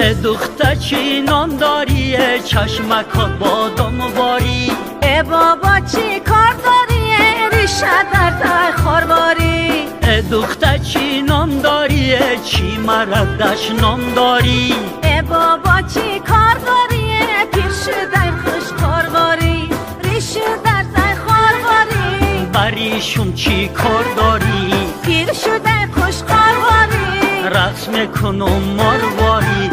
دختر چی نام داری چشمکات بادام باری بابا چی کار داری ریشه در ته خارباری دختر چی نام داری چی مردش نام داری بابا چی کار داری پیر شده خوش کارباری ریشه در ته خارباری بریشون چی کار داری پیر شده خوش کارباری رقص میکنم مارواری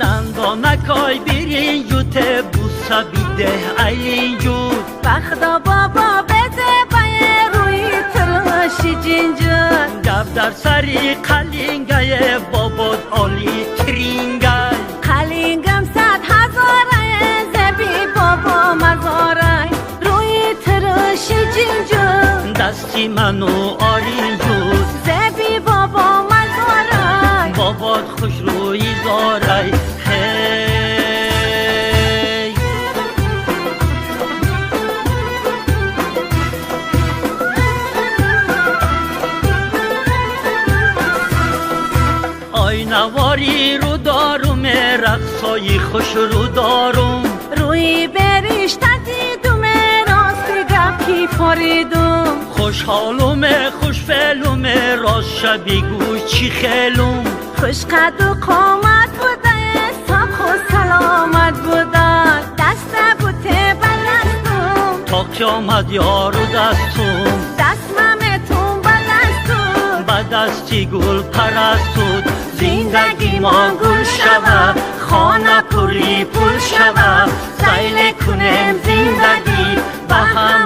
دندانکای بیرین جوته بوسا بیده ایلین جود بخدا بابا بده بای روی تراشی جنجود گب در سری قلینگای باباد آلی ترینگای قلینگم 100,000 زبی بابا مزاره روی تراشی جنجود دستی منو آرین جود زبی بابا مزاره باباد خوش روی زاره نواری رو دارم رقصای خوش رو دارم روی بریشت دیدم راست گپ کی پاریدم خوشحالم خوش فعلم راست شبی گوش چی خیلم خوش قد و قامت بوده ساق و سلامت بوده دست بوته بلستم تا قیامت یارو دستم دستمتون بلستم با دستی گل پرستود زندگی ما گل شوه خانه پولی پول شوه سیل کنیم زندگی به هم